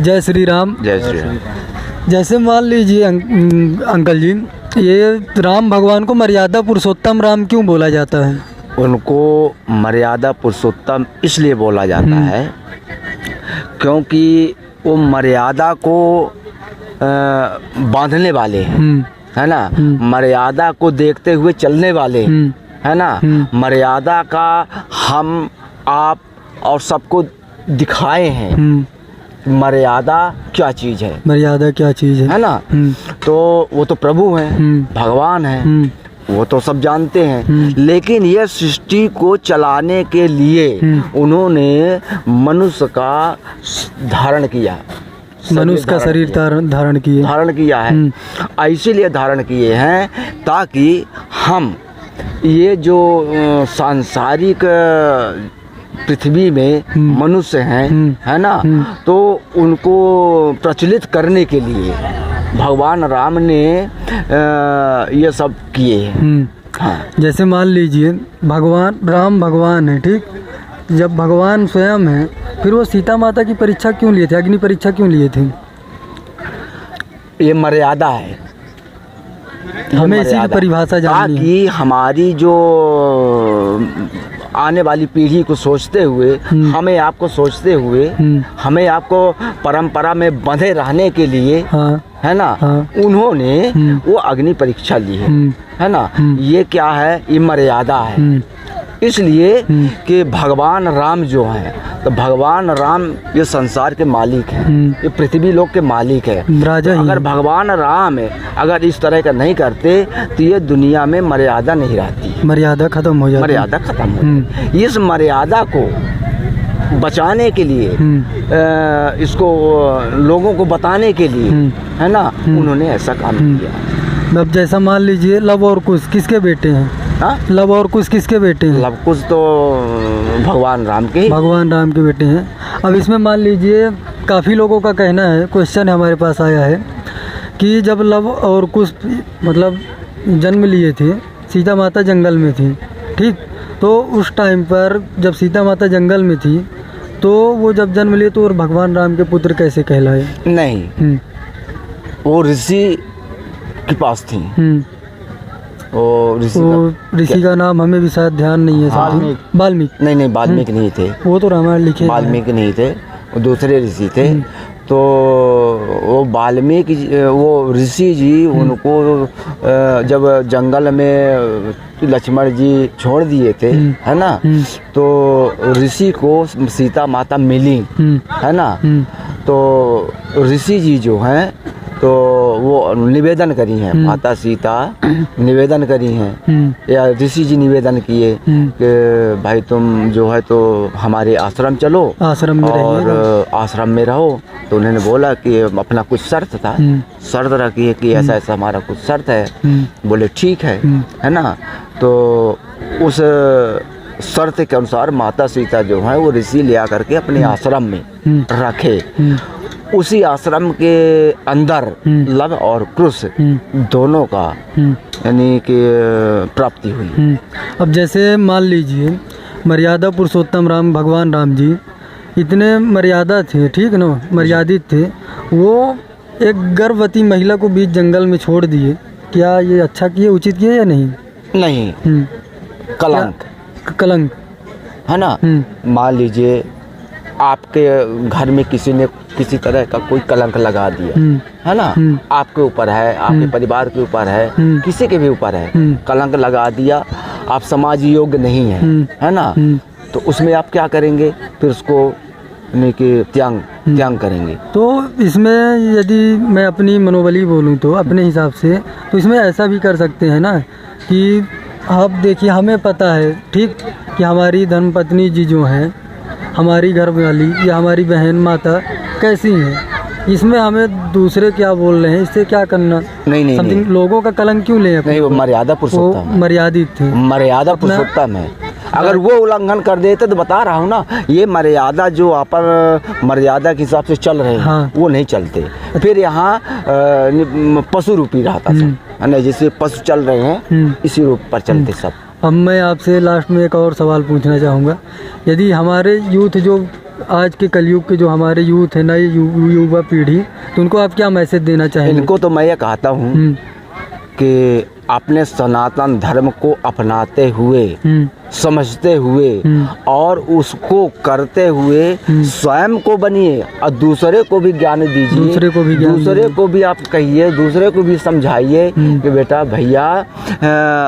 जय श्री राम। जय श्री राम। जैसे मान लीजिए अंकल जी, ये राम भगवान को मर्यादा पुरुषोत्तम राम क्यों बोला जाता है? उनको मर्यादा पुरुषोत्तम इसलिए बोला जाता है क्योंकि वो मर्यादा को बांधने वाले हैं, है ना। मर्यादा को देखते हुए चलने वाले, है ना। मर्यादा का हम आप और सबको दिखाए हैं मर्यादा क्या चीज़ है, मर्यादा क्या चीज़ है ना। तो वो तो प्रभु हैं, भगवान हैं, वो तो सब जानते हैं। लेकिन ये सृष्टि को चलाने के लिए उन्होंने मनुष्य का धारण किया, मनुष्य का शरीर धारण किया है। इसीलिए धारण किए हैं ताकि हम ये जो सांसारिक पृथ्वी में मनुष्य हैं, है ना, तो उनको प्रचलित करने के लिए भगवान राम ने ये सब किए हैं। हाँ। जैसे मान लीजिए भगवान राम भगवान है, ठीक। जब भगवान स्वयं है, फिर वो सीता माता की परीक्षा क्यों लिए थे, अग्नि परीक्षा क्यों लिए थे? ये मर्यादा है, हमें इसी की परिभाषा जाननी है ताकि हमारी जो आने वाली पीढ़ी को सोचते हुए, हमें आपको सोचते हुए, हमें आपको परंपरा में बंधे रहने के लिए, हाँ, है ना, हाँ, उन्होंने वो अग्नि परीक्षा ली है ना। ये क्या है? ये मर्यादा है। इसलिए कि भगवान राम जो हैं, तो भगवान राम ये संसार के मालिक हैं, ये पृथ्वी लोक के मालिक है, राजा। अगर भगवान राम अगर इस तरह का नहीं करते तो ये दुनिया में मर्यादा नहीं रहती, मर्यादा खत्म हो जाती, मर्यादा खत्म हो। इस मर्यादा को बचाने के लिए, इसको लोगों को बताने के लिए, है ना, उन्होंने ऐसा काम किया। अब जैसा मान लीजिए लव और कुश किसके बेटे हैं? हाँ? लव और कुश किसके बेटे हैं? लव कुश तो भगवान राम के बेटे हैं। अब इसमें मान लीजिए काफ़ी लोगों का कहना है, क्वेश्चन हमारे पास आया है कि जब लव और कुश मतलब जन्म लिए थे, सीता माता जंगल में थी, ठीक। तो उस टाइम पर जब सीता माता जंगल में थी, तो वो जब जन्म लिए तो भगवान राम के पुत्र कैसे कहलाए? नहीं, वो ऋषि के पास थी। ऋषि का नाम हमें भी शायद ध्यान नहीं है। वाल्मीकि। नहीं, वाल्मीकि नहीं थे, वो तो रामायण लिखे। वाल्मीकि नहीं थे, वो दूसरे ऋषि थे। तो वो वाल्मीकि, वो ऋषि जी उनको जब जंगल में लक्ष्मण जी छोड़ दिए थे, है ना, तो ऋषि को सीता माता मिली, है ना। तो ऋषि जी जो हैं, तो वो निवेदन करी हैं, माता सीता निवेदन करी हैं, या ऋषि जी निवेदन किए कि भाई तुम जो है तो हमारे आश्रम चलो, आश्रम में और आश्रम में रहो। तो उन्होंने बोला कि अपना कुछ शर्त था, शर्त रखी है कि ऐसा ऐसा हमारा कुछ शर्त है। बोले ठीक है ना। तो उस शर्त के अनुसार माता सीता जो है वो ऋषि ले आकर के अपने आश्रम में रखे। उसी आश्रम के अंदर लव और कुश दोनों का यानी कि प्राप्ति हुई। अब जैसे मान लीजिए मर्यादा पुरुषोत्तम राम भगवान राम जी इतने मर्यादा थे, ठीक ना, मर्यादित थे, वो एक गर्भवती महिला को बीच जंगल में छोड़ दिए। क्या ये अच्छा किए, उचित किए या नहीं? नहीं, कलंक है ना। मान लीजिए आपके घर में किसी ने किसी तरह का कोई कलंक लगा दिया, है ना, आपके ऊपर है, आपके परिवार के ऊपर है, किसी के भी ऊपर है, कलंक लगा दिया, आप समाज योग्य नहीं है ना। तो उसमें आप क्या करेंगे? फिर उसको त्याग करेंगे। तो इसमें यदि मैं अपनी मनोबली बोलूँ तो अपने हिसाब से, तो इसमें ऐसा भी कर सकते हैं ना कि आप देखिए, हमें पता है, ठीक, कि हमारी धर्मपत्नी जी जो हैं, हमारी घरवाली या हमारी बहन माता कैसी है, इसमें हमें दूसरे क्या बोल रहे हैं, इससे क्या करना? नहीं, लोगों का कलंक क्यों ले? नहीं, वो मर्यादा पुरुषोत्तम, मर्यादित थे, मर्यादा पुरुषोत्तम है। अगर वो उल्लंघन कर देते तो बता रहा हूँ ना, ये मर्यादा जो अपन मर्यादा के हिसाब से चल रहे हैं, हाँ, वो नहीं चलते। फिर यहाँ पशु रूपी रहता है ना, जैसे पशु चल रहे हैं इसी रूप पर चलते सब। अब मैं आपसे लास्ट में एक और सवाल पूछना चाहूँगा। यदि हमारे यूथ जो आज के कलयुग के जो हमारे यूथ है, नई युवा पीढ़ी, तो उनको आप क्या मैसेज देना चाहेंगे? इनको तो मैं ये कहता हूँ कि अपने सनातन धर्म को अपनाते हुए, समझते हुए और उसको करते हुए स्वयं को बनिए और दूसरे को भी ज्ञान दीजिए, दूसरे को भी आप कहिए, दूसरे को भी समझाइए कि बेटा भैया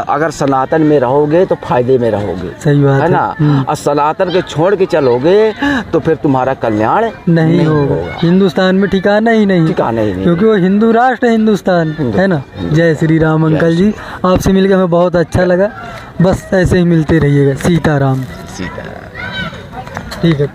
अगर सनातन में रहोगे तो फायदे में रहोगे। सही बात है ना। और सनातन के छोड़ के चलोगे तो फिर तुम्हारा कल्याण नहीं होगा। हिंदुस्तान में ठिकाना ही नहीं, क्योंकि वो हिंदू राष्ट्र है हिंदुस्तान, है ना। जय श्री राम अंकल जी, आपसे मिलकर हमें बहुत अच्छा लगा। बस ऐसे ही मिलते रहिएगा। सीताराम। सीताराम। ठीक है।